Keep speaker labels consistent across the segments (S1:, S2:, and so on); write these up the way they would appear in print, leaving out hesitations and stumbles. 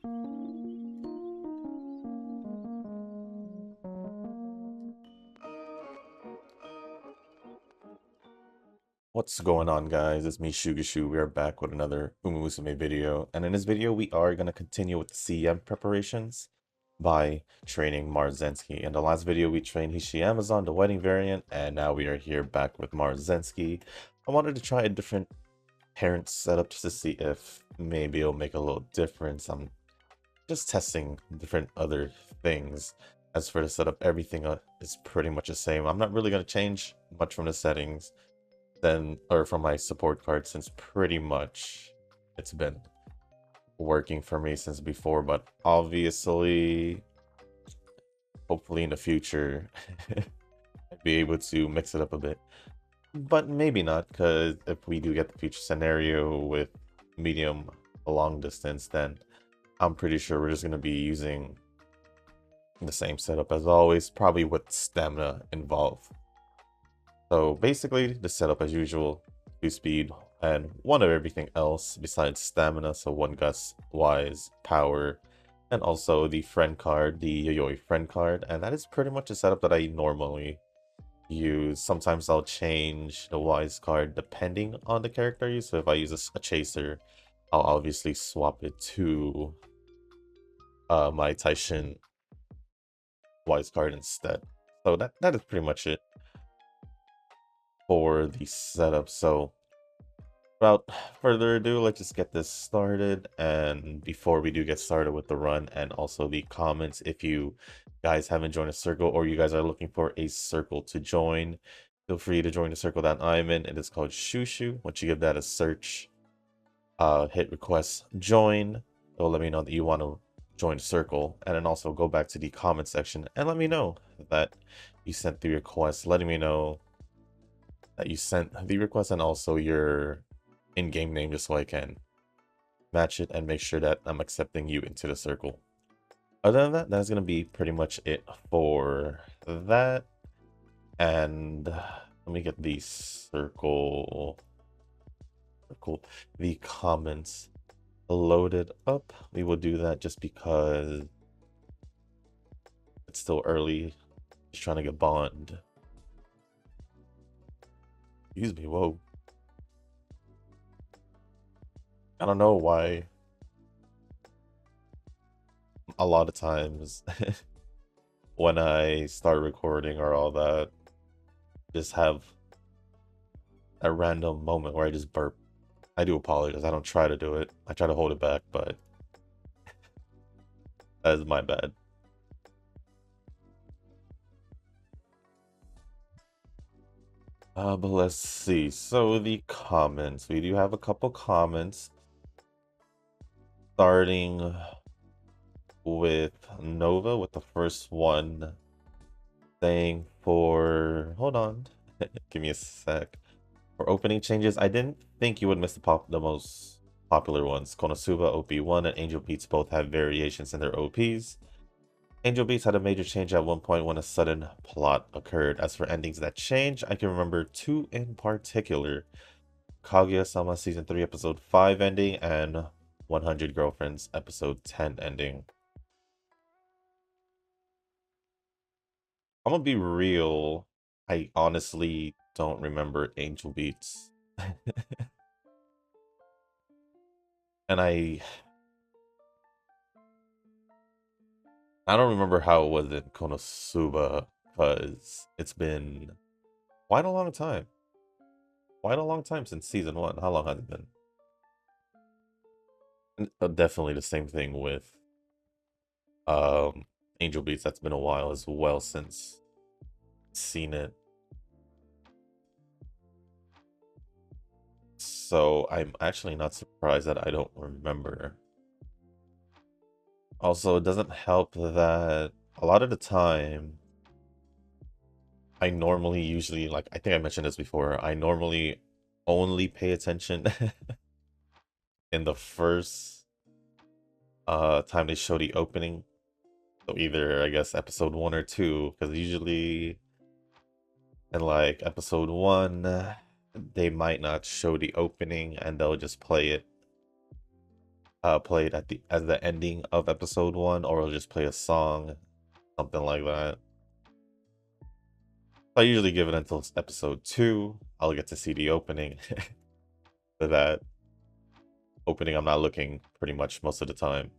S1: What's going on, guys? It's me, Shugashu. We are back with another Musume video, and in this video we are going to continue with the CM preparations by training Maruzensky. In the last video we trained Hishi Amazon, the wedding variant, and now we are here back with Maruzensky. I wanted to try a different parent setup just to see if maybe it'll make a little difference. I'm just testing different other things. As for the setup, everything is pretty much the same. I'm not really going to change much from the settings from my support card, since pretty much it's been working for me since before, but obviously hopefully in the future I'd be able to mix it up a bit, but maybe not, because if we do get the future scenario with medium long distance, then I'm pretty sure we're just going to be using the same setup as always, probably with stamina involved. So basically, the setup as usual, 2 speed, and 1 of everything else besides stamina, so 1 gust, wise, power, and also the friend card, the Yayoi friend card, and that is pretty much the setup that I normally use. Sometimes I'll change the wise card depending on the character I use, so if I use a chaser, I'll obviously swap it to my Taishin wise card instead. So that is pretty much it for the setup. So without further ado, let's just get this started. And before we do get started with the run and also the comments, if you guys haven't joined a circle or you guys are looking for a circle to join, feel free to join the circle that I'm in. It is called Shushu. Once you give that a search, hit request join, it will let me know that you want to join the circle, and then also go back to the comment section and let me know that you sent the request, letting me know that you sent the request and also your in-game name, just so I can match it and make sure that I'm accepting you into the circle. Other than that, that's going to be pretty much it for that. And let me get the the comments loaded up. We will do that just because it's still early. Just trying to get bond. Excuse me, whoa. I don't know why a lot of times when I start recording or all that, just have a random moment where I just burp. I do apologize. I don't try to do it. I try to hold it back, but that is my bad. But let's see. So the comments. We do have a couple comments. Starting with Nova with the first one saying hold on. Give me a sec. For opening changes, I didn't think you would miss the most popular ones. Konosuba OP1 and Angel Beats both have variations in their OPs. Angel Beats had a major change at one point when a sudden plot occurred. As for endings that change, I can remember 2 in particular. Kaguya-sama Season 3 Episode 5 ending and 100 Girlfriends Episode 10 ending. I'm gonna be real, I honestly don't remember Angel Beats. And I don't remember how it was in Konosuba, because it's been quite a long time. Quite a long time since season 1. How long has it been? And, definitely the same thing with Angel Beats. That's been a while as well since seen it. So I'm actually not surprised that I don't remember. Also, it doesn't help that a lot of the time, I normally usually, like, I think I mentioned this before, I normally only pay attention in the first time they show the opening. So either, I guess, episode 1 or 2, because usually in like episode 1, they might not show the opening and they'll just play it played at the as the ending of episode 1, or it'll just play a song, something like that. I usually give it until episode 2. I'll get to see the opening. For that opening, I'm not looking pretty much most of the time.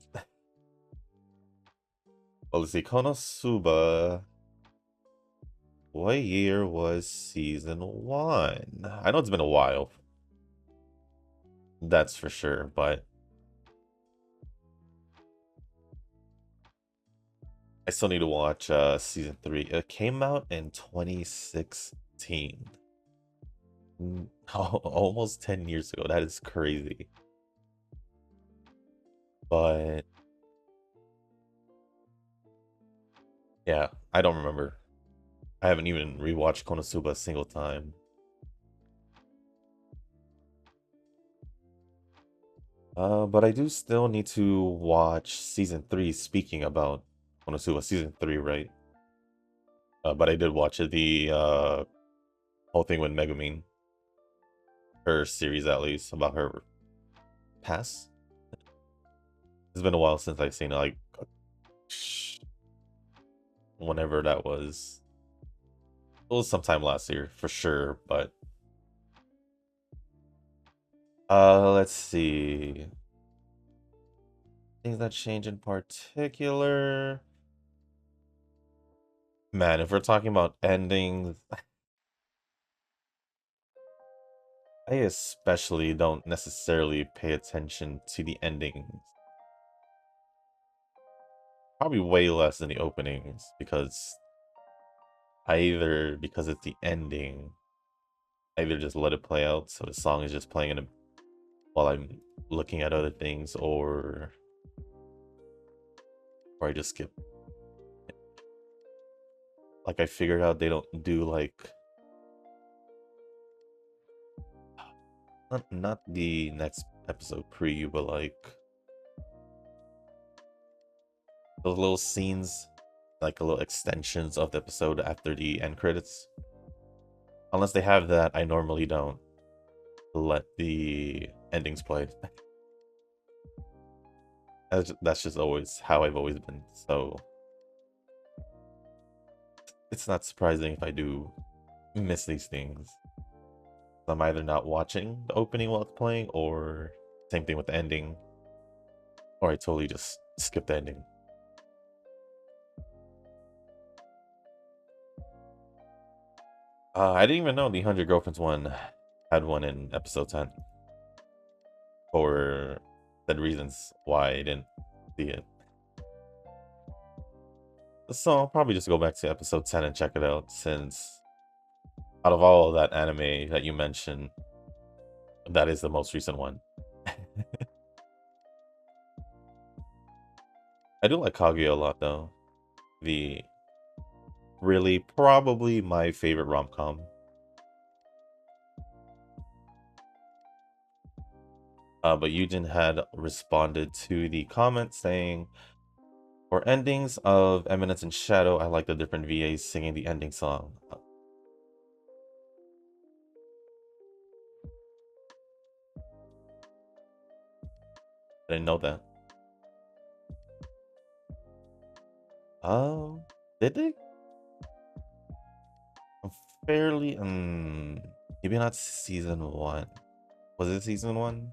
S1: Well, let's see. Konosuba. What year was season 1? I know it's been a while. That's for sure, but I still need to watch season 3. It came out in 2016. Almost 10 years ago. That is crazy. But yeah, I don't remember. I haven't even rewatched Konosuba a single time. But I do still need to watch season 3. Speaking about Konosuba, season 3, right? But I did watch it, the whole thing with Megumin, her series at least, about her past. It's been a while since I've seen it, like whenever that was. It was sometime last year for sure, but let's see. Things that change in particular. Man, if we're talking about endings, I especially don't necessarily pay attention to the endings. Probably way less than the openings, because because it's the ending, I either just let it play out so the song is just playing while I'm looking at other things, or I just skip. Like, I figured out they don't do like not the next episode preview, but like those little scenes, like little extensions of the episode after the end credits. Unless they have that, I normally don't let the endings play. That's just always how I've always been. So it's not surprising if I do miss these things. I'm either not watching the opening while it's playing, or same thing with the ending, or I totally just skip the ending. I didn't even know the 100 Girlfriends one had one in episode 10. For the reasons why I didn't see it. So I'll probably just go back to episode 10 and check it out, since out of all of that anime that you mentioned, that is the most recent one. I do like Kaguya a lot, though. The really probably my favorite rom-com. But Yujin had responded to the comment saying, for endings of Eminence and Shadow, I like the different VAs singing the ending song. I didn't know that. Did they? I'm fairly, maybe not season 1. Was it season 1?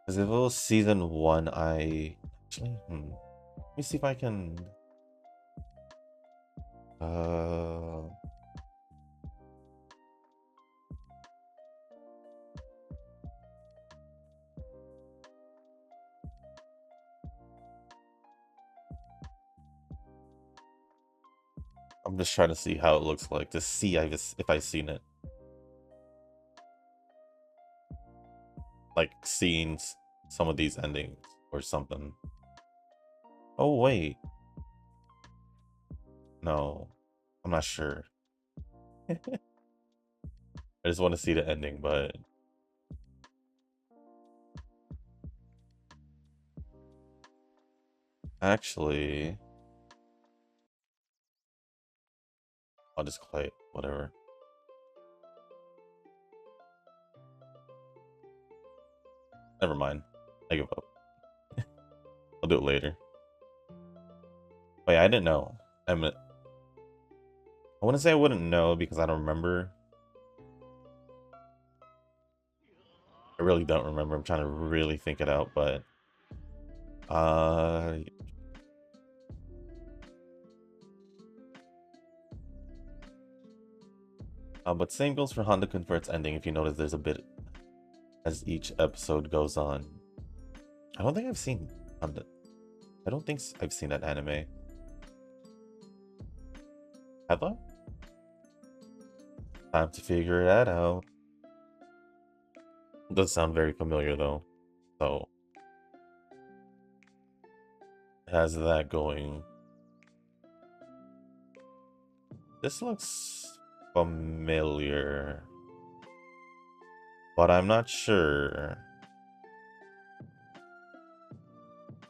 S1: Because if it was season 1, I actually, let me see if I can. Uh, I'm just trying to see how it looks like, to see if I've seen it. Like, seeing some of these endings or something. Oh, wait. No, I'm not sure. I just want to see the ending, but actually, I'll just play it, whatever. Never mind. I give up. I'll do it later. Wait, I didn't know. I wouldn't say I wouldn't know because I don't remember. I really don't remember. I'm trying to really think it out, but uh but same goes for Honda Convert's ending. If you notice, there's a bit as each episode goes on. I don't think I've seen Honda. I don't think I've seen that anime. Have I? Time to figure that out. It does sound very familiar though, so it has that going. This looks familiar, but I'm not sure.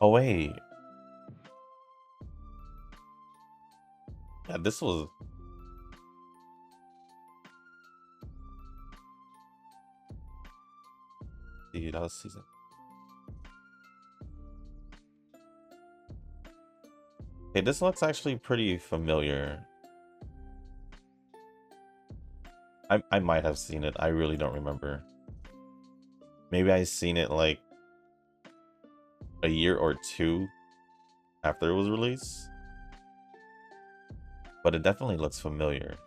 S1: Oh wait, yeah, this was. See, that was season. Hey, this looks actually pretty familiar. I might have seen it. I really don't remember. Maybe I seen it like a year or two after it was released. But it definitely looks familiar.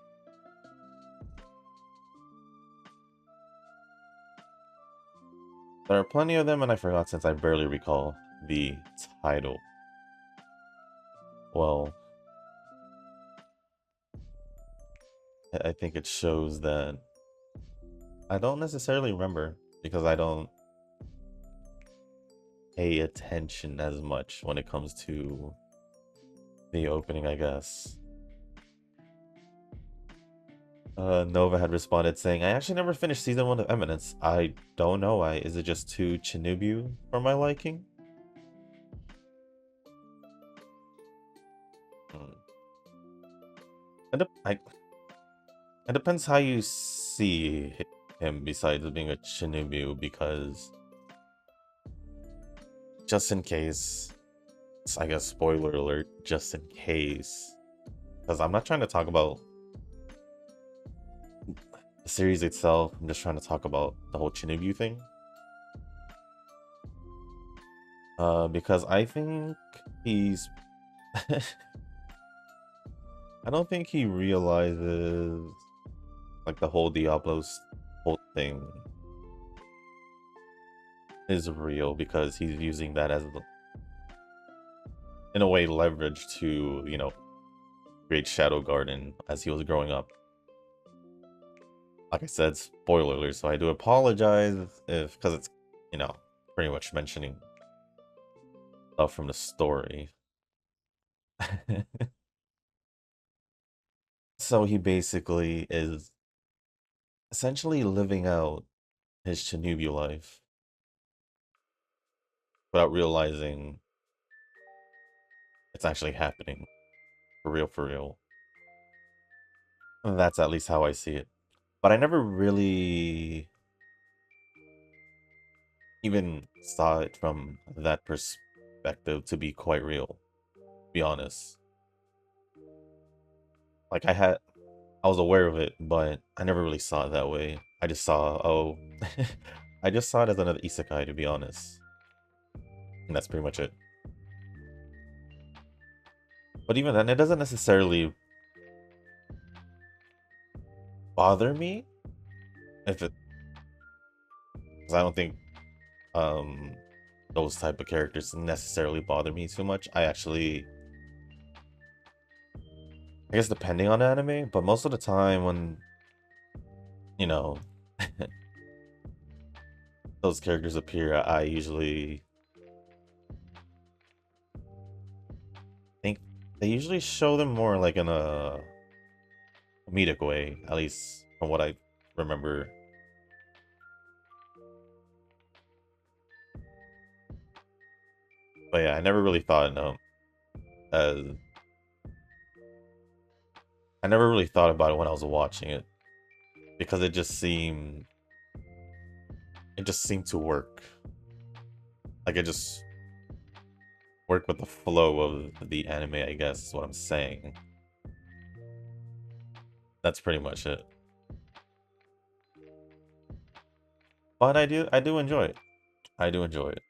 S1: There are plenty of them, and I forgot since I barely recall the title. Well, I think it shows that I don't necessarily remember because I don't pay attention as much when it comes to the opening, I guess. Nova had responded saying, I actually never finished season 1 of Eminence. I don't know why. Is it just too Chinubu for my liking? It depends how you see him besides being a Chinubu, because just in case, I guess spoiler alert, just in case, because I'm not trying to talk about the series itself, I'm just trying to talk about the whole Chinubu thing. Because I think he's I don't think he realizes like the whole Diablo's whole thing is real, because he's using that as in a way leverage to, you know, create Shadow Garden as he was growing up. Like I said, spoiler alert, so I do apologize if, because it's, you know, pretty much mentioning stuff from the story. So he basically is essentially living out his Chinubu life without realizing it's actually happening. For real, for real. That's at least how I see it. But I never really even saw it from that perspective to be quite real, to be honest. Like I was aware of it, but I never really saw it that way. I just saw, oh, I just saw it as another isekai, to be honest. And that's pretty much it. But even then, it doesn't necessarily bother me if it, because I don't think those type of characters necessarily bother me too much. I guess depending on the anime, but most of the time when, you know, those characters appear, I usually think they usually show them more like in a comedic way, at least from what I remember. But yeah, I never really thought, no, as I never really thought about it when I was watching it, because it just seemed to work. Like, I just work with the flow of the anime, I guess is what I'm saying. That's pretty much it. But I do enjoy it. I do enjoy it.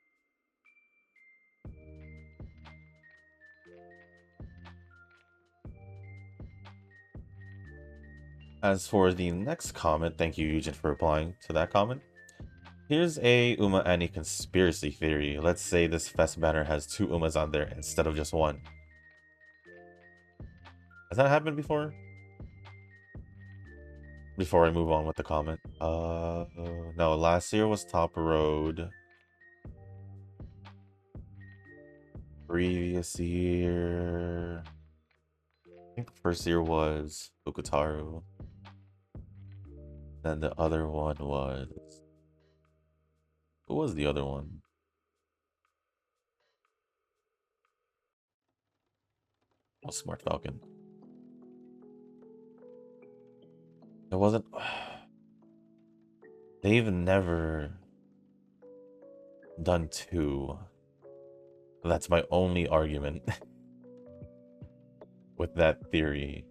S1: As for the next comment, thank you, Eugen, for replying to that comment. Here's a MyAnimeList conspiracy theory. Let's say this fest banner has 2 Umas on there instead of just 1. Has that happened before? Before I move on with the comment. No, last year was Top Road. Previous year... I think the first year was Fukutaru. Then the other one was... Who was the other one? Oh, Smart Falcon. It wasn't... They've never done 2. That's my only argument with that theory.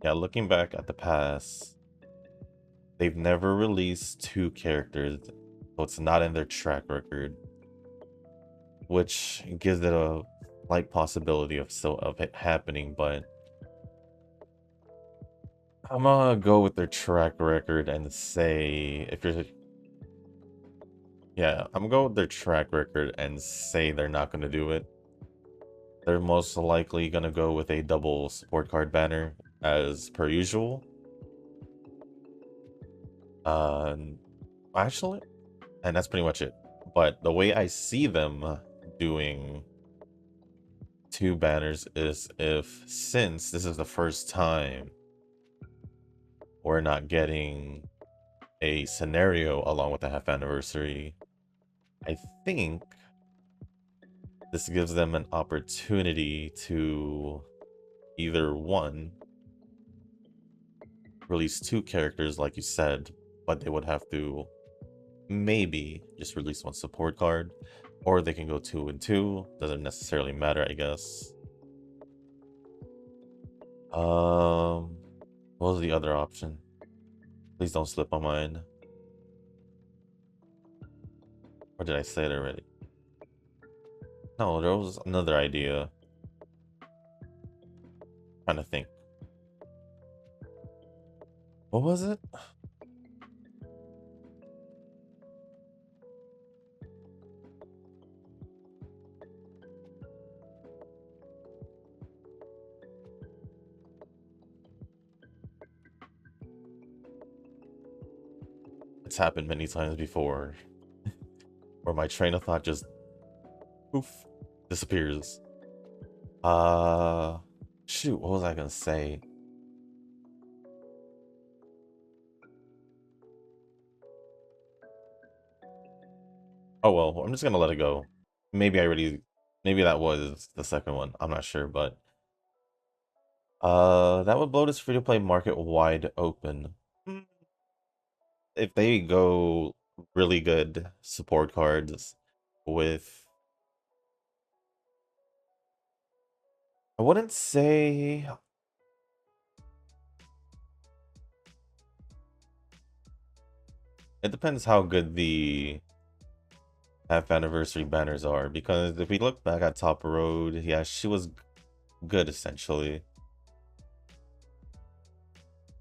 S1: Yeah, looking back at the past, they've never released 2 characters, so it's not in their track record, which gives it a slight possibility of it happening. But I'm gonna go with their track record and say, if you're... Yeah, I'm gonna go with their track record and say they're not gonna do it. They're most likely gonna go with a double support card banner, as per usual. Actually, and that's pretty much it. But the way I see them doing 2 banners is since this is the first time we're not getting a scenario along with the half anniversary, I think this gives them an opportunity to either, 1, release 2 characters like you said, but they would have to maybe just release 1 support card, or they can go 2 and 2. Doesn't necessarily matter, I guess. What was the other option? Please don't slip my mind. Or did I say it already? No, there was another idea. Trying to think. What was it? It's happened many times before. Where my train of thought just poof disappears. Shoot, what was I gonna say? Oh well, I'm just gonna let it go. Maybe that was the second one. I'm not sure, but that would blow this free-to-play market wide open. If they go really good support cards with, I wouldn't say, it depends how good the half anniversary banners are, because if we look back at Top Road, yeah, she was good essentially.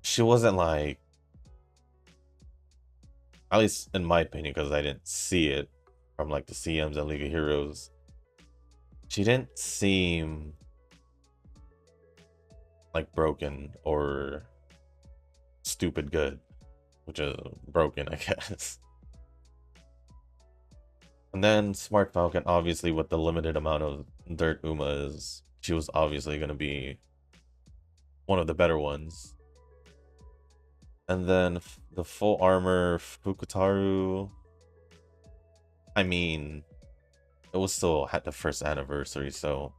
S1: She wasn't like, at least in my opinion, because I didn't see it from like the CMs and League of Heroes, she didn't seem like broken or stupid good, which is broken, I guess. And then Smart Falcon, obviously with the limited amount of Dirt Umas, she was obviously going to be one of the better ones. And then the full armor Fukutaru, I mean, it was still at the first anniversary, so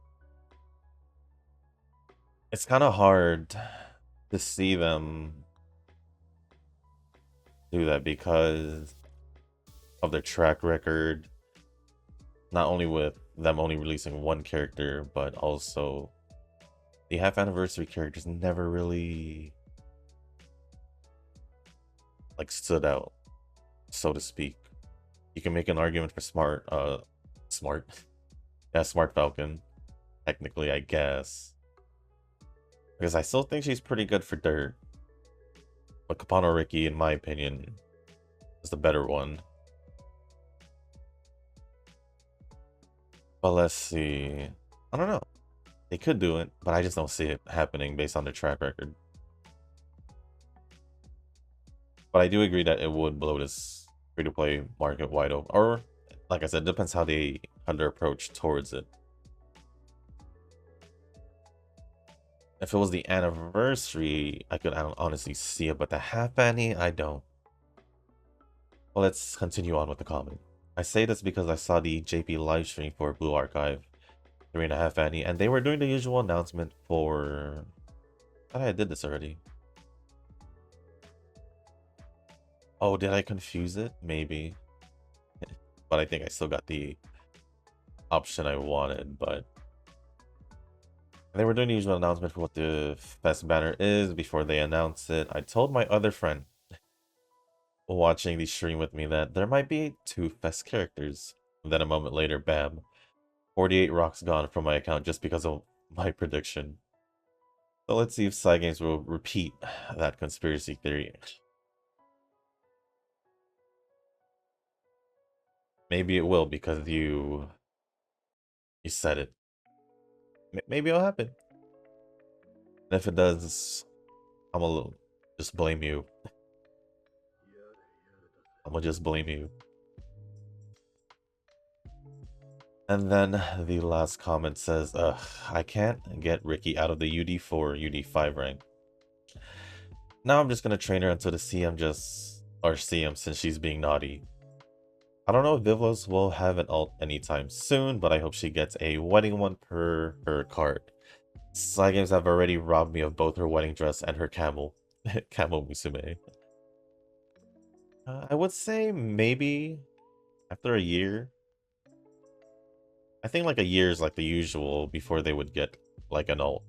S1: it's kind of hard to see them do that because of their track record, not only with them only releasing one character, but also the half anniversary characters never really like stood out, so to speak. You can make an argument for smart, yeah, Smart Falcon, technically, I guess, because I still think she's pretty good for dirt. But Kapano Riki, in my opinion, is the better one. But let's see. I don't know. They could do it, but I just don't see it happening based on their track record. But I do agree that it would blow this free-to-play market wide open. Or, like I said, it depends how their approach towards it. If it was the anniversary, I could honestly see it, but the half annie, I don't. Well, let's continue on with the comment. I say this because I saw the JP livestream for Blue Archive 3.5 annie, and they were doing the usual announcement for... I thought I did this already. Oh, did I confuse it? Maybe. But I think I still got the option I wanted, but... They were doing the usual announcement for what the Fest banner is before they announce it. I told my other friend watching the stream with me that there might be 2 Fest characters. And then a moment later, bam. 48 rocks gone from my account just because of my prediction. So let's see if Cygames will repeat that conspiracy theory. Maybe it will because you said it. Maybe it'll happen. And if it does, I'm gonna just blame you. I'm gonna just blame you. And then the last comment says, ugh, I can't get Ricky out of the UD4, UD5 rank. Now I'm just gonna train her until the CM or CM since she's being naughty. I don't know if Vivlos will have an ult anytime soon, but I hope she gets a wedding one per her card. Cygames have already robbed me of both her wedding dress and her camel. Camel Musume. I would say maybe after a year. I think like a year is like the usual before they would get like an ult.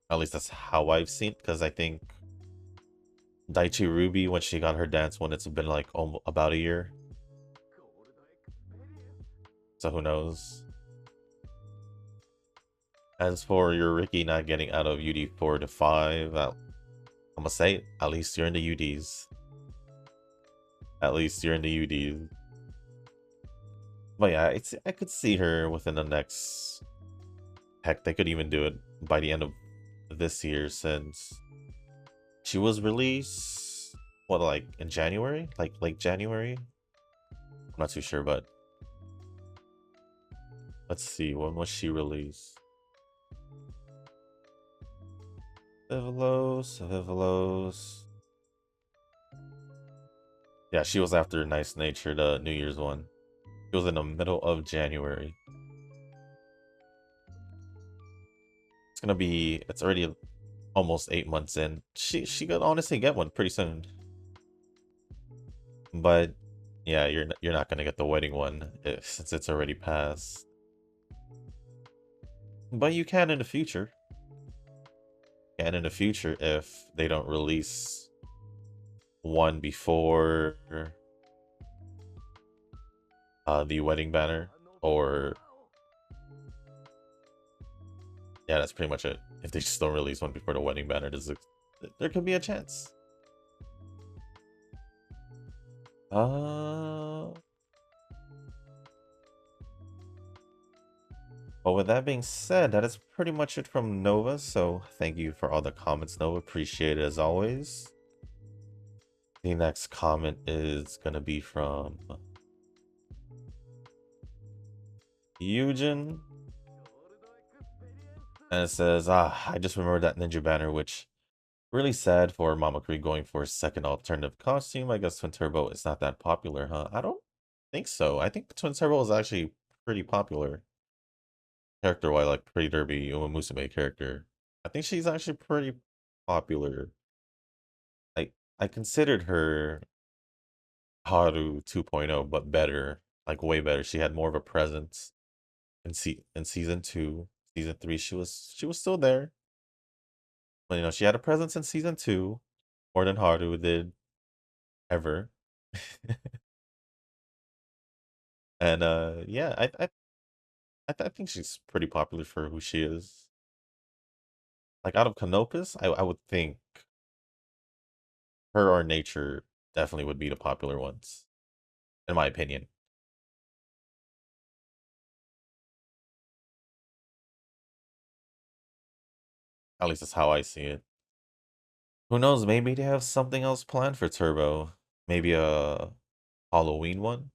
S1: At least that's how I've seen, because I think Daichi Ruby, when she got her dance one, it's been like almost about a year. So who knows? As for your Ricky not getting out of UD4 to 5, I'm gonna say, at least you're in the UDs. At least you're in the UDs. But yeah, I could see her within the next... Heck, they could even do it by the end of this year, since she was released, what, like in January? Like late January? I'm not too sure, but let's see, when was she released? Vivlos. Yeah, she was after Nice Nature, the New Year's one. It was in the middle of January. It's already almost 8 months in. She could honestly get one pretty soon. But yeah, you're not gonna get the wedding one since it's already passed. But you can in the future. And in the future, if they don't release one before the wedding banner, or yeah, that's pretty much it. If they just don't release one before the wedding banner, there could be a chance. But with that being said, that is pretty much it from Nova. So thank you for all the comments, Nova. Appreciate it as always. The next comment is going to be from Eugen. And it says, I just remembered that ninja banner, which really sad for Mamakuri going for a second alternative costume. I guess Twin Turbo is not that popular, huh? I don't think so. I think Twin Turbo is actually pretty popular. Character-wise, like Pretty Derby, Uma Musume character. I think she's actually pretty popular. I considered her Haru 2.0, but better, like way better. She had more of a presence in season 2. Season 3, she was still there, but she had a presence in season 2 more than Haru did ever. And yeah, I think she's pretty popular for who she is. Like out of Canopus, I would think her or Nature definitely would be the popular ones, in my opinion. At least that's how I see it. Who knows? Maybe they have something else planned for Turbo. Maybe a Halloween one.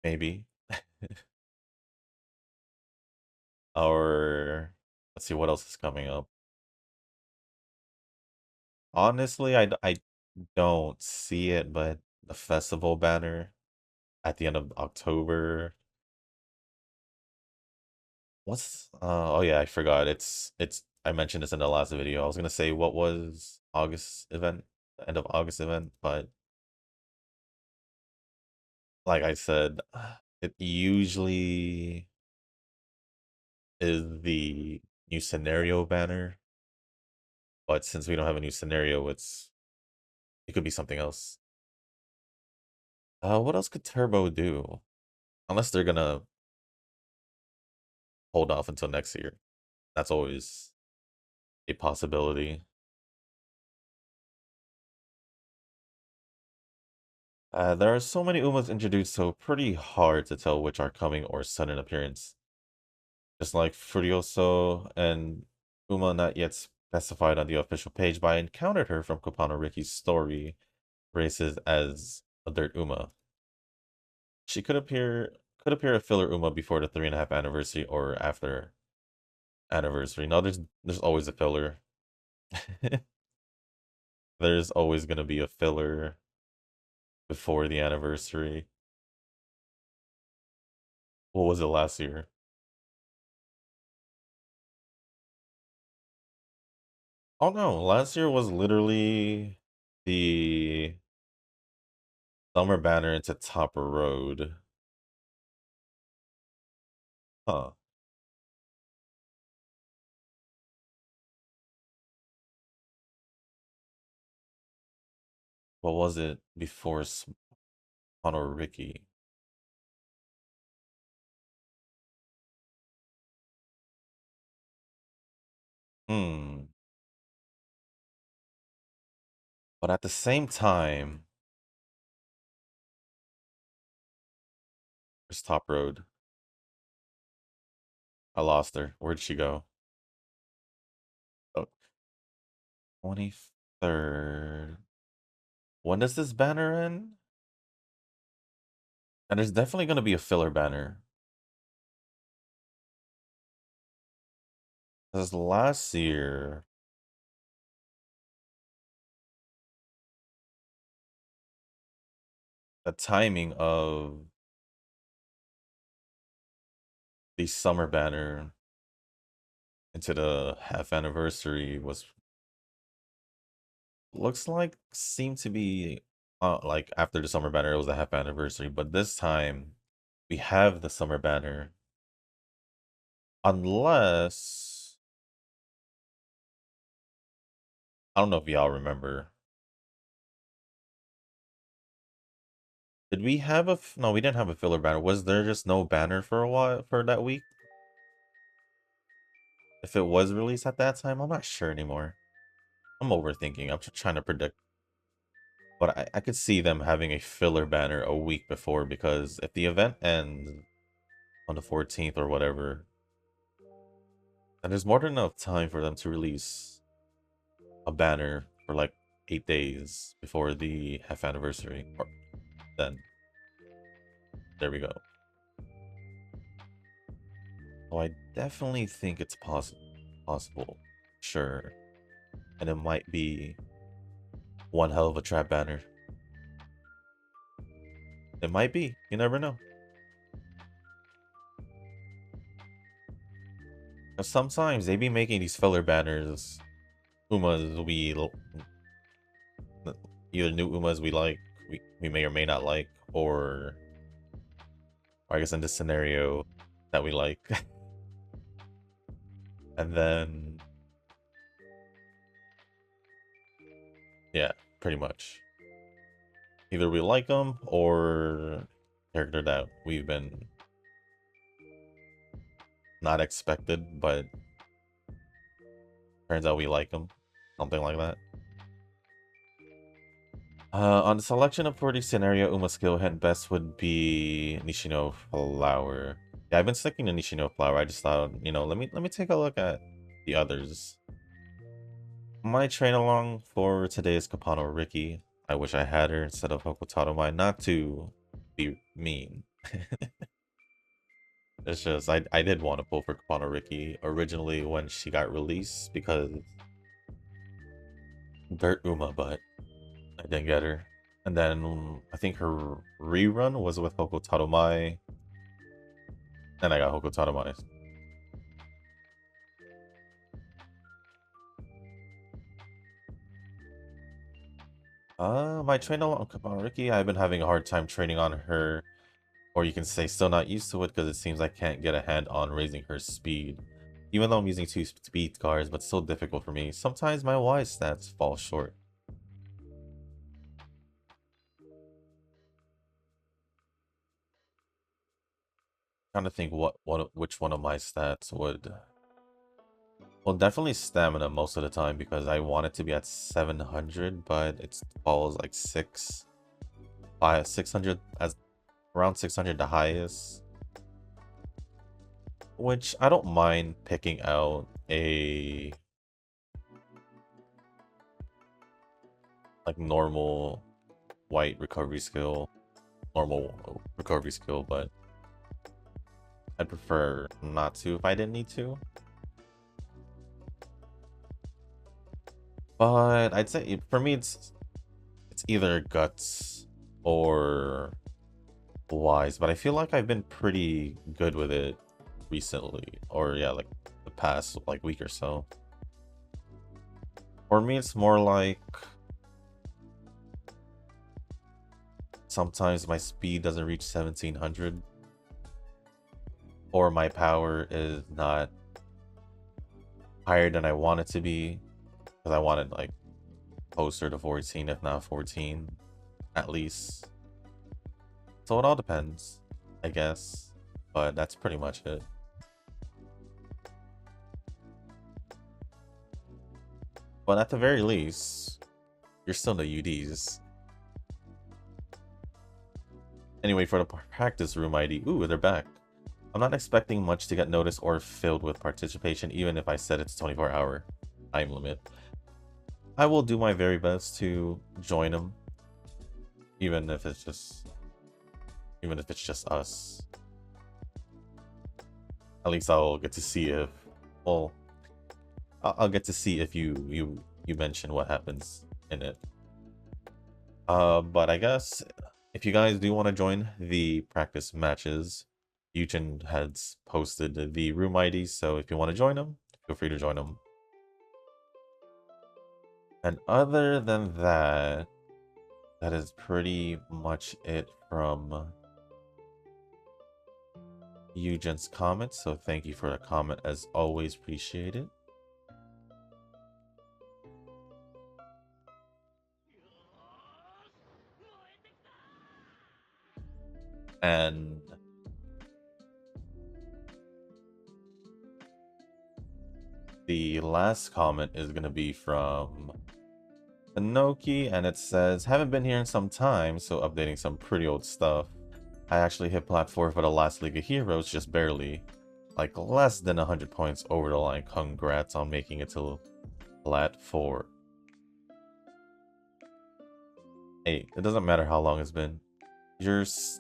S1: Maybe. Or let's see what else is coming up. Honestly, I don't see it, but the festival banner at the end of October. Oh yeah, I forgot. It's I mentioned this in the last video. I was gonna say what was August event, end of August event, but like I said, it usually is the new scenario banner, but since we don't have a new scenario, it could be something else. What else could Turbo do? Unless they're gonna hold off until next year. That's always a possibility. There are so many Umas introduced, so pretty hard to tell which are coming or sudden appearance. Just like Furioso and Uma not yet specified on the official page, but I encountered her from Kopano Ricky's story races as a Dirt Uma. She could appear a filler Uma before the 3.5 anniversary or after anniversary. No, there's always a filler. There's always gonna be a filler before the anniversary. What was it last year? Oh no, last year was literally the summer banner into Topper Road. Huh. What was it before Spano Ricky? Hmm. But at the same time, there's Top Road. I lost her. Where'd she go? Oh, 23rd. When does this banner end? And there's definitely going to be a filler banner. Because last year, the timing of the summer banner into the half anniversary was looks like seemed to be like after the summer banner it was the half anniversary, but this time we have the summer banner unless I don't know if y'all remember. Did we have no, we didn't have a filler banner. Was there just no banner for a while for that week? If it was released at that time, I'm not sure anymore. I'm overthinking. I'm just trying to predict. But I could see them having a filler banner a week before because if the event ends on the 14th or whatever, then there's more than enough time for them to release a banner for like 8 days before the half anniversary. Or then there we go. So I definitely think it's possible. Sure. And it might be one hell of a trap banner. It might be. You never know. 'Cause sometimes they be making these filler banners. Umas we either new Umas we like, we may or may not like, or I guess in this scenario that we like. And then yeah, pretty much. Either we like them or character that we've been not expected, but turns out we like them. Something like that. On the selection of 40 scenario, Uma skill hint best would be Nishino Flower. Yeah, I've been sticking to Nishino Flower. I just thought, you know, let me take a look at the others. My train along for today is Kapano Riki. I wish I had her instead of Hokotatomai, not to be mean. It's just I did want to pull for Kapano Riki originally when she got released because Dirt Uma, but I didn't get her. And then I think her rerun was with Hokotatomai, and I got Hokotatomai. My train along Kapano Riki, I've been having a hard time training on her. Or you can say still not used to it because it seems I can't get a hand on raising her speed. Even though I'm using 2 speed cards, but still difficult for me. Sometimes my Y stats fall short. Trying to think which one of my stats would... Well, definitely stamina most of the time because I want it to be at 700, but it falls like 600 as around 600 the highest. Which I don't mind picking out a like normal white recovery skill, but I'd prefer not to if I didn't need to. But I'd say for me it's either guts or wise, but I feel like I've been pretty good with it recently, or yeah, like the past like week or so. For me it's more like sometimes my speed doesn't reach 1700 or my power is not higher than I want it to be because I wanted like closer to 14 if not 14 at least. So it all depends, I guess, but that's pretty much it. But at the very least, you're still in the UDs. Anyway, for the practice room ID, ooh, they're back. I'm not expecting much to get noticed or filled with participation, even if I said it's 24-hour time limit. I will do my very best to join them, even if it's just us. At least I'll get to see if, well, I'll get to see if you mention what happens in it. But I guess if you guys do want to join the practice matches, Eugen has posted the room IDs, so if you want to join them, feel free to join them. And other than that, that is pretty much it from Eugen's comment, so thank you for the comment as always, appreciate it. And the last comment is going to be from Inoki, and it says, haven't been here in some time, so updating some pretty old stuff. I actually hit Plat 4 for the last League of Heroes, just barely. Like less than 100 points over the line. Congrats on making it to Plat 4. Hey, it doesn't matter how long it's been. Has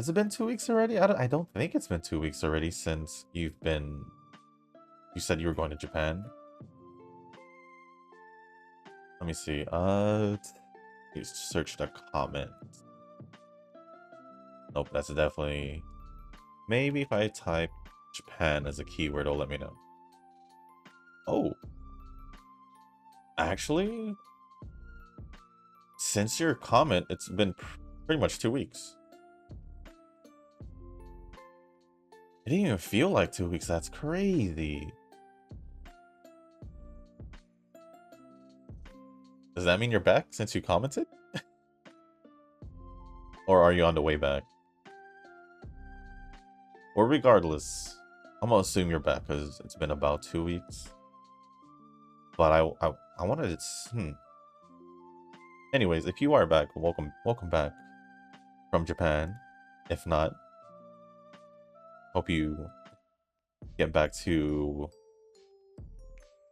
S1: it been 2 weeks already? I don't think it's been 2 weeks already since you said you were going to Japan. Let me see. Please search the comment. Nope, that's definitely... Maybe if I type Japan as a keyword, it'll let me know. Oh. Actually, since your comment, it's been pretty much 2 weeks. It didn't even feel like 2 weeks. That's crazy. Does that mean you're back since you commented? Or are you on the way back? Or regardless, I'm gonna assume you're back because it's been about 2 weeks. But I wanted to. Anyways, if you are back, welcome back from Japan. If not, hope you get back to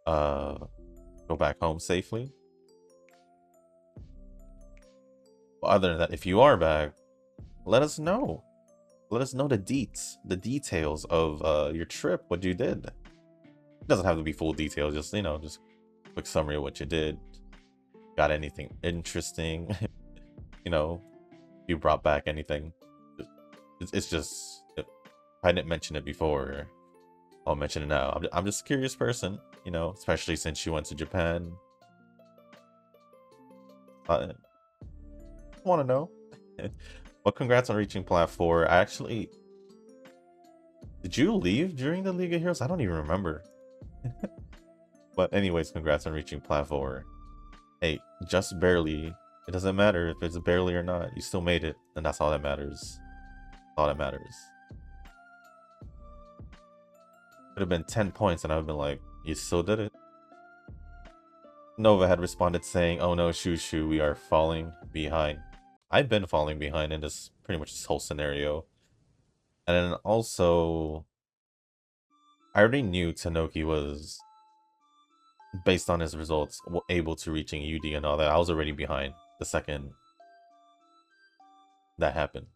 S1: go back home safely. But other than that, if you are back, let us know. Let us know the details of your trip, what you did. It doesn't have to be full details, just, you know, just quick summary of what you did. Got anything interesting? You know, you brought back anything. It's just, if I didn't mention it before, I'll mention it now. I'm just a curious person, you know, especially since you went to Japan. I want to know. Well, congrats on reaching Plat 4. I actually... Did you leave during the League of Heroes? I don't even remember. But anyways, congrats on reaching Plat 4. Hey, just barely. It doesn't matter if it's barely or not. You still made it, and that's all that matters. All that matters. Could have been 10 points, and I would have been like, you still did it. Nova had responded saying, oh no, Shushu, we are falling behind. I've been falling behind in this pretty much this whole scenario. And then also, I already knew Tanoki was, based on his results, able to reaching UD and all that. I was already behind the second that happened.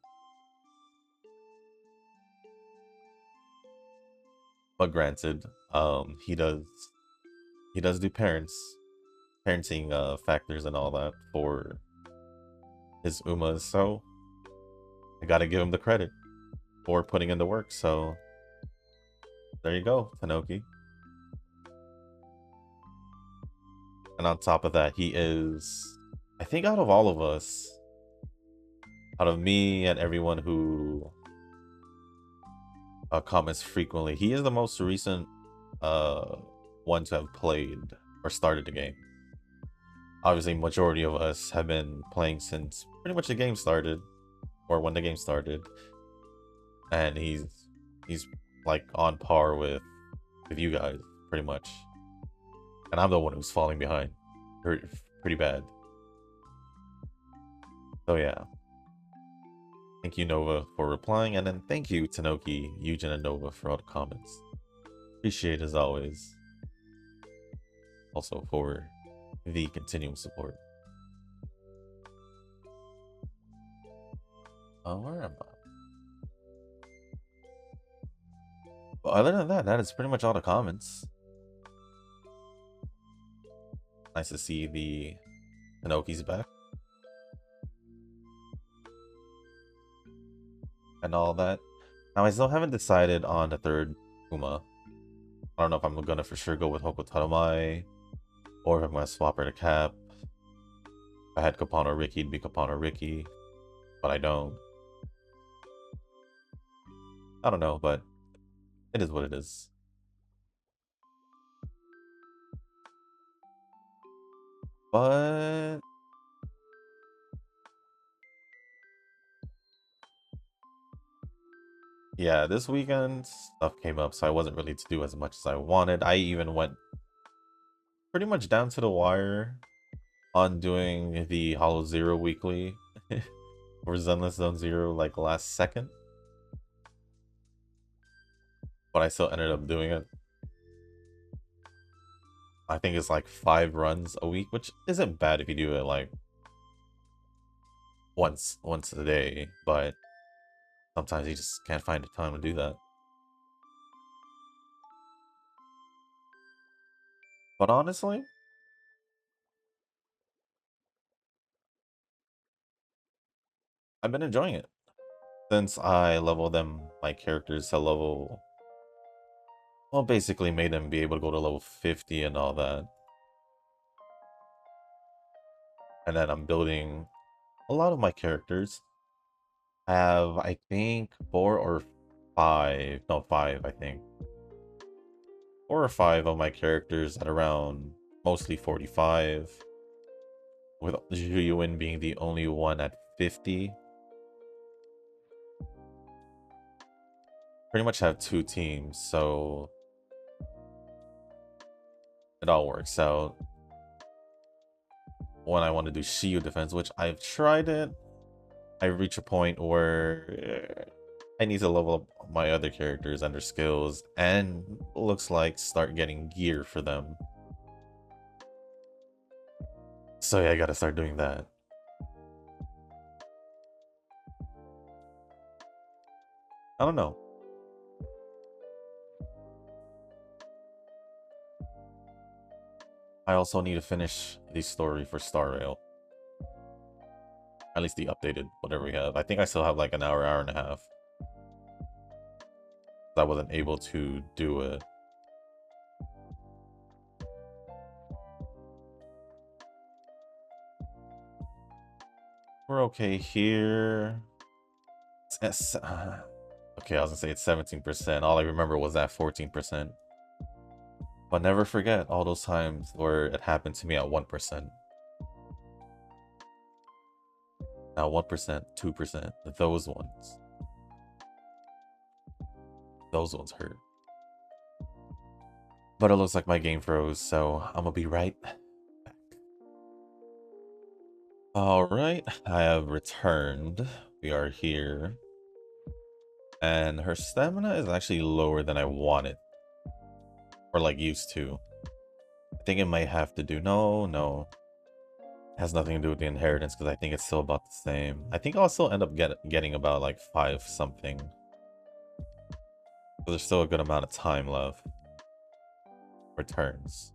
S1: But granted, he does do parenting factors and all that for his Umas, so I gotta give him the credit for putting in the work. So there you go, Tanoki. And on top of that, he is, I think, out of all of us, out of me and everyone who comments frequently, he is the most recent one to have played or started the game. Obviously, majority of us have been playing since pretty much the game started, or when the game started, and he's like on par with you guys pretty much, and I'm the one who's falling behind pretty bad. So yeah, thank you Nova for replying, and then thank you Tanoki, Eugen, and Nova for all the comments. Appreciate it as always. Also for the continuing support. Where am I? But other than that, that is pretty much all the comments. Nice to see the Tanoki's back. And all that. Now, I still haven't decided on the third Uma. I don't know if I'm gonna for sure go with Hokotaromai, or if I'm gonna swap her to Cap. If I had Kapano Ricky, it'd be Kapano Ricky, but I don't. I don't know, but it is what it is. But yeah, this weekend stuff came up, so I wasn't really to do as much as I wanted. I even went pretty much down to the wire on doing the Hollow Zero weekly for Zenless Zone Zero like last second. But I still ended up doing it. I think it's like 5 runs a week, which isn't bad if you do it like once a day, but sometimes you just can't find the time to do that. But honestly, I've been enjoying it since I leveled my characters to level, well, basically made them be able to go to level 50 and all that. And then I'm building a lot of my characters. I have, I think, 4 or 5, no, 5, I think. 4 or 5 of my characters at around mostly 45, with Zhuyuin being the only one at 50. Pretty much have 2 teams, so it all works out. When I want to do Shiyu defense, which I've tried it, I reach a point where I need to level up my other characters and their skills, and looks like start getting gear for them. So yeah, I gotta start doing that. I don't know. I also need to finish the story for Star Rail. At least the updated, whatever we have. I think I still have like an hour, hour and a half. I wasn't able to do it. We're okay here. Okay, I was gonna say it's 17%. All I remember was that 14%. But never forget all those times where it happened to me at 1%. Now 1%, 2%, those ones. Those ones hurt. But it looks like my game froze, so I'm gonna be right back. Alright, I have returned. We are here. And her stamina is actually lower than I wanted. Or like used to. I think it might have to do... No. It has nothing to do with the inheritance because I think it's still about the same. I think I'll still end up getting about like 5 something. So there's still a good amount of time left. Returns.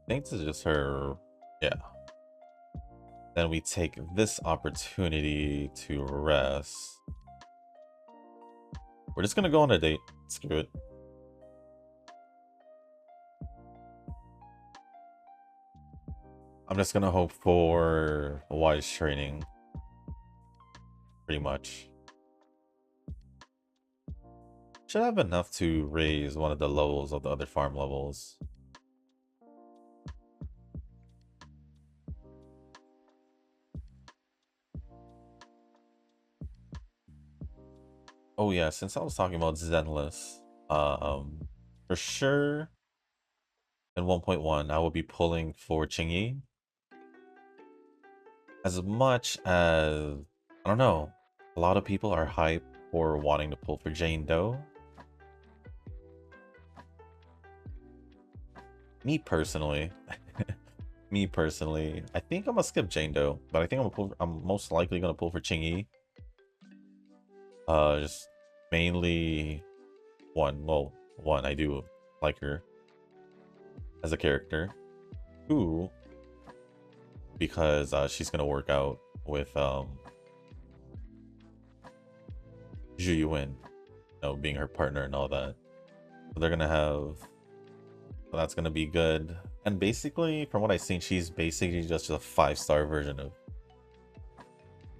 S1: I think this is just her... Yeah. Then we take this opportunity to rest. We're just gonna go on a date. Screw it. I'm just gonna hope for wise training. Pretty much. Should have enough to raise one of the levels of the other farm levels. Oh yeah, since I was talking about Zenless, for sure in 1.1 I will be pulling for Qingyi. As much as, I don't know, a lot of people are hyped for wanting to pull for Jane Doe. Me personally, I think I'm gonna skip Jane Doe, but I think I'm most likely gonna pull for Qingyi. Just mainly one, I do like her as a character. 2, because she's gonna work out with Zhu Yuan, being her partner and all that. So they're gonna have, so that's gonna be good. And basically, from what I've seen, she's basically just a 5-star version of,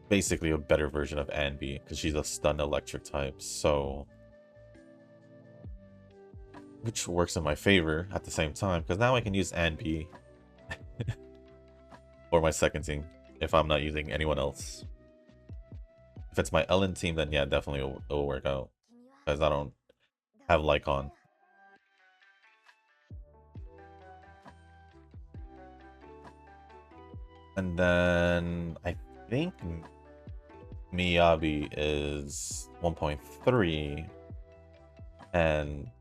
S1: basically a better version of Anby, because she's a stun electric type, so which works in my favor at the same time, because now I can use Anby for my second team if I'm not using anyone else. If it's my Ellen team, then yeah, definitely it'll work out, because I don't have Lycon. And then I think Miyabi is 1.3, and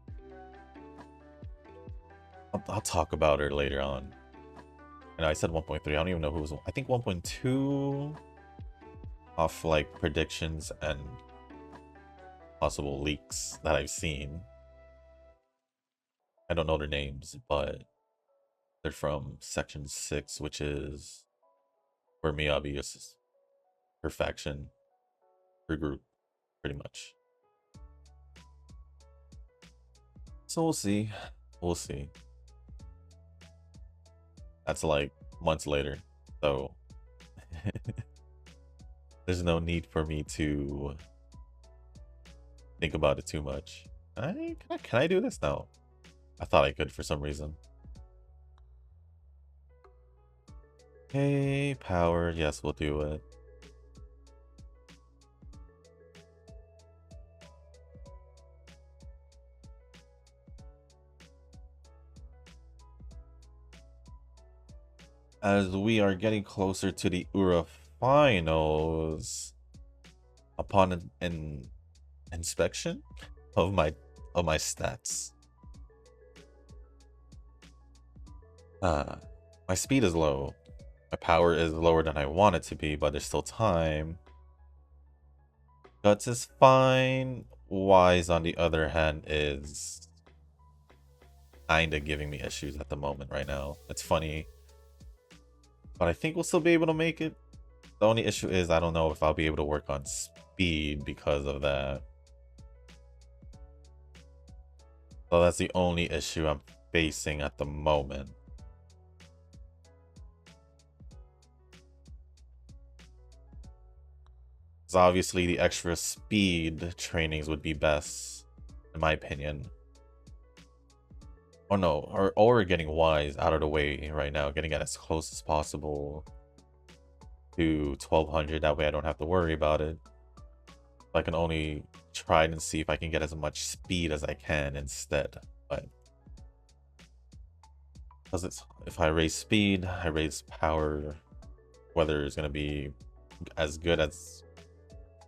S1: I'll talk about her later on. And I said 1.3, I don't even know who was, I think 1.2 off like predictions and possible leaks that I've seen. I don't know their names, but they're from section 6, which is where Miyabi is her faction. per group, pretty much. So we'll see. We'll see. That's like months later. So there's no need for me to think about it too much. Can I do this now? I thought I could for some reason. Okay, power. Yes, we'll do it. As we are getting closer to the Ura finals, upon an inspection of my stats, my speed is low. My power is lower than I want it to be, but there's still time. Guts is fine. Wise, on the other hand, is kinda giving me issues at the moment right now. It's funny, but I think we'll still be able to make it. The only issue is I don't know if I'll be able to work on speed because of that. So that's the only issue I'm facing at the moment. Because obviously the extra speed trainings would be best, in my opinion. Oh no, or getting Wise out of the way right now, getting it as close as possible to 1200. That way I don't have to worry about it. I can only try and see if I can get as much speed as I can instead. But because it's, if I raise speed, I raise power, whether it's gonna be as good as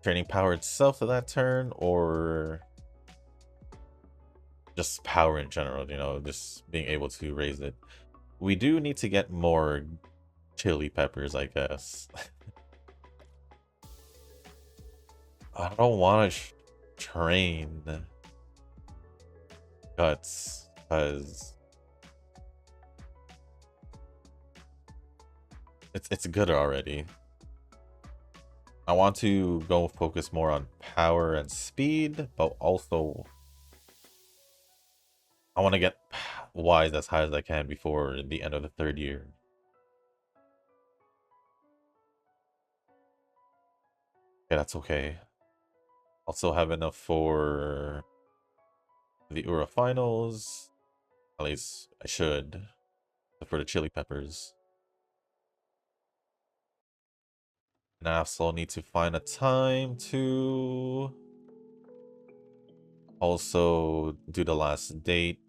S1: training power itself for that turn or just power in general, you know, just being able to raise it. We do need to get more chili peppers, I guess. I don't want to train Guts because it's good already. I want to go focus more on power and speed, but also I want to get Wise as high as I can before the end of the 3rd year. Yeah, that's okay. I'll still have enough for the Ura finals. At least I should. For the chili peppers. And I also need to find a time to also do the last date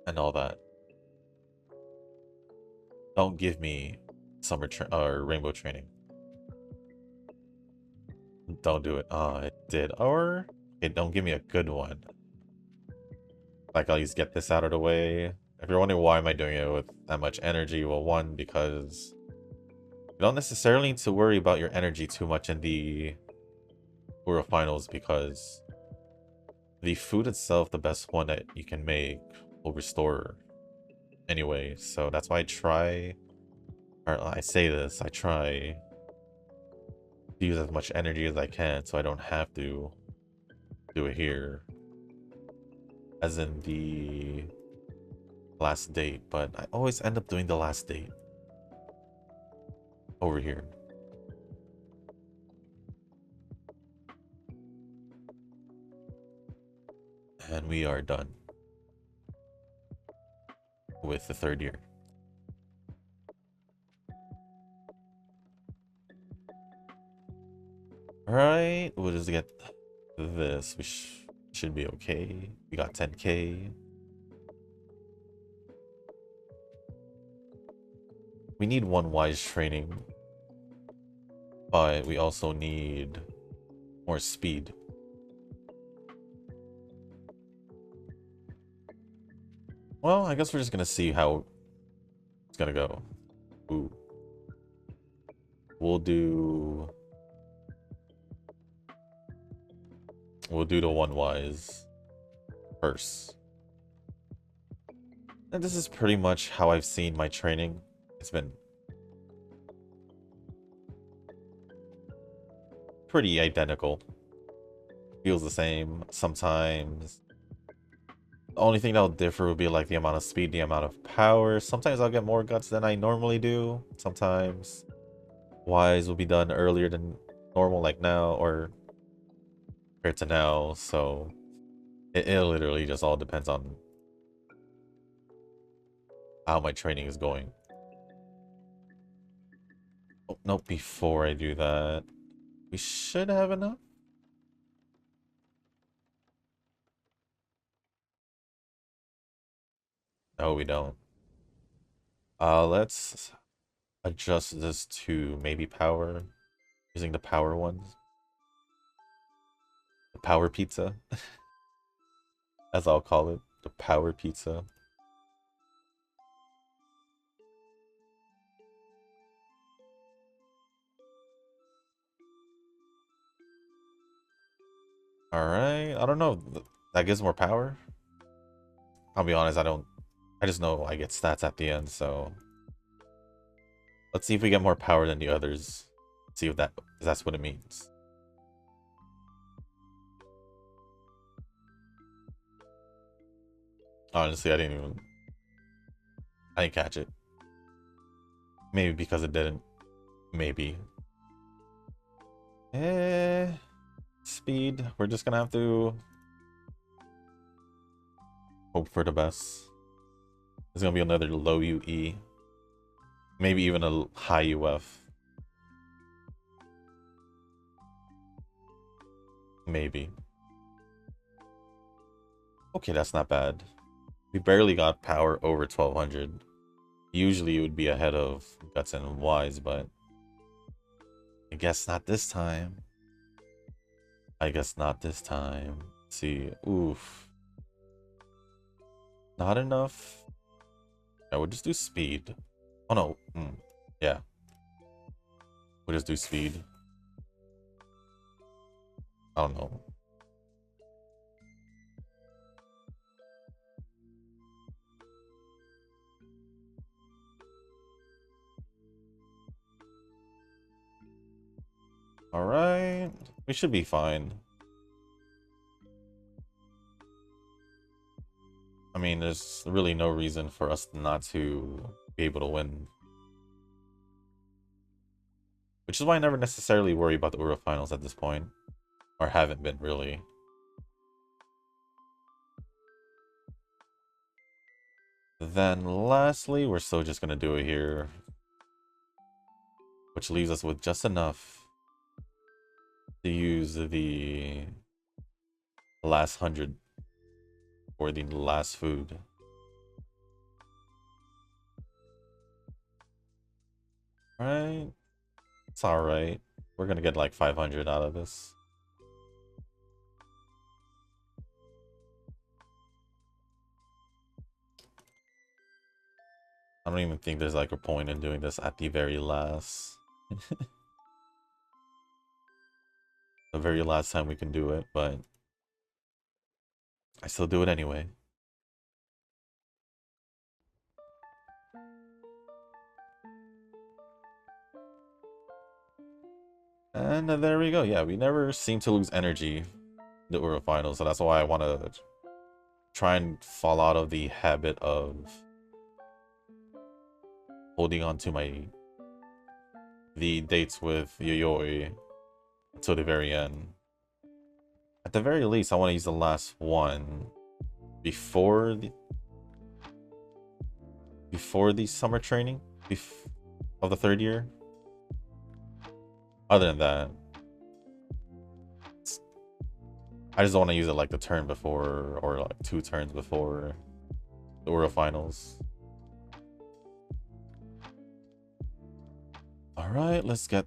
S1: and all that. Don't give me summer or rainbow training. Don't do it. Oh, it did. Or it don't give me a good one. Like, I'll just get this out of the way. If you're wondering why am I doing it with that much energy, well, one, because you don't necessarily need to worry about your energy too much in the Ura finals, because the food itself, the best one that you can make, will restore anyway. So that's why I try, or I say this, I try to use as much energy as I can so I don't have to do it here. As in the last date, but I always end up doing the last date over here. And we are done with the 3rd year. Alright, we'll just get this. We should be okay. We got 10k. We need 1 Wise training, but we also need more speed. Well, I guess we're just gonna see how it's gonna go. Ooh. We'll do the 1 Wise first. And this is pretty much how I've seen my training. It's been pretty identical. Feels the same sometimes. The only thing that'll differ would be like the amount of speed, the amount of power. Sometimes I'll get more guts than I normally do. Sometimes Wise will be done earlier than normal, like now, or compared to now. So it literally just all depends on how my training is going. Oh, nope, before I do that, we should have enough. No, we don't. Let's adjust this to maybe power, using the power ones. The power pizza, as I'll call it. The power pizza. Alright, I don't know. That gives more power? I'll be honest, I just know I get stats at the end, so... Let's see if we get more power than the others. See if that's what it means. Honestly, I didn't catch it. Maybe because it didn't. Maybe. Speed. We're just gonna have to hope for the best. It's gonna be another low UE. Maybe even a high UF. Maybe. Okay, that's not bad. We barely got power over 1200. Usually it would be ahead of Guts and Wise, but I guess not this time. I guess not this time. Let's see. Oof. Not enough. I would just do speed. Oh no. Yeah. We'll just do speed. I don't know. Alright. We should be fine. I mean, there's really no reason for us not to be able to win. Which is why I never necessarily worry about the Euro finals at this point. Or haven't been, really. Then lastly, we're still just gonna do it here. Which leaves us with just enough to use the last 100 for the last food. Right? It's alright. We're gonna get like 500 out of this. I don't even think there's like a point in doing this at the very last. The very last time we can do it, but I still do it anyway. And there we go. Yeah, we never seem to lose energy in the Euro finals, so that's why I want to try and fall out of the habit of holding on to the dates with Yayoi until the very end. At the very least, I want to use the last one before the summer training of the third year. Other than that, I just don't want to use it like the turn before or like 2 turns before the World Finals. All right, let's get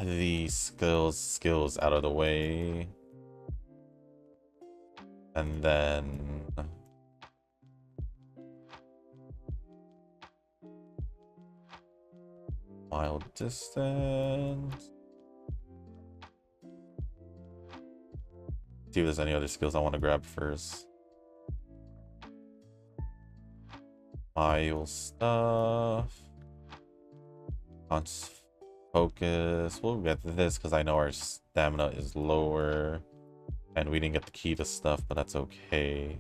S1: the skills out of the way. And then mile distance. See if there's any other skills I want to grab first. Mile stuff. focus. We'll get this because I know our stamina is lower. And we didn't get the key to stuff, but that's okay.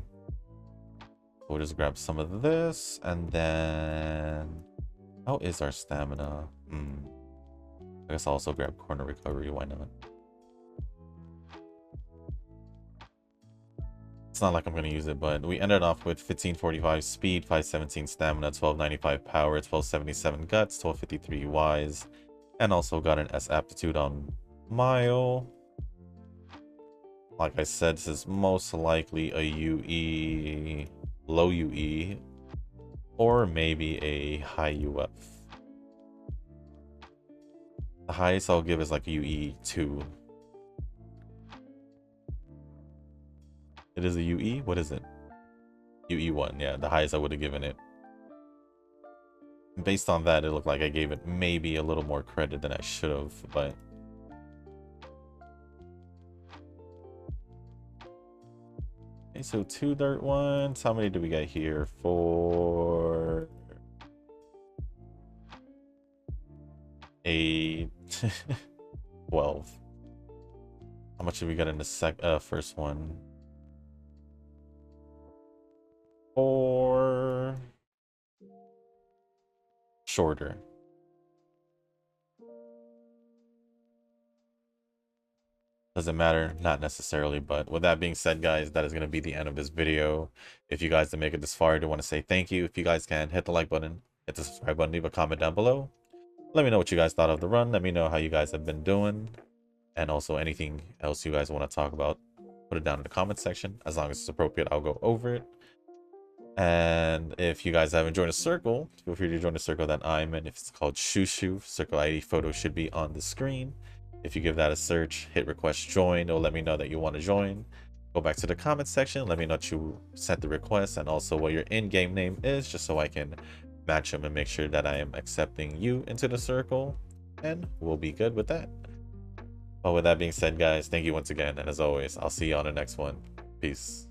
S1: We'll just grab some of this, and then... How is our stamina? I guess I'll also grab corner recovery, why not? It's not like I'm going to use it, but we ended off with 1545 speed, 517 stamina, 1295 power, 1277 guts, 1253 wise, and also got an S aptitude on mile. Like I said, this is most likely a UE, low UE, or maybe a high UF. The highest I'll give is like a UE 2. It is a UE? What is it? UE 1, yeah, the highest I would have given it. Based on that, it looked like I gave it maybe a little more credit than I should have, but... Okay, so 2 dirt ones. How many do we get here? 4... 8... 12. How much did we get in the first one? 4... Shorter. Doesn't matter, not necessarily, but with that being said, guys, that is going to be the end of this video. If you guys did make it this far, I do want to say thank you. If you guys can, hit the like button, hit the subscribe button, leave a comment down below. Let me know what you guys thought of the run. Let me know how you guys have been doing. And also anything else you guys want to talk about, put it down in the comment section. As long as it's appropriate, I'll go over it. And if you guys haven't joined a circle, feel free to join the circle that I'm in. If it's called Shushu, circle ID photo should be on the screen. If you give that a search, hit request join, it'll let me know that you want to join. Go back to the comment section, let me know that you sent the request and also what your in-game name is, just so I can match them and make sure that I am accepting you into the circle, and we'll be good with that. But with that being said, guys, thank you once again, and as always, I'll see you on the next one. Peace.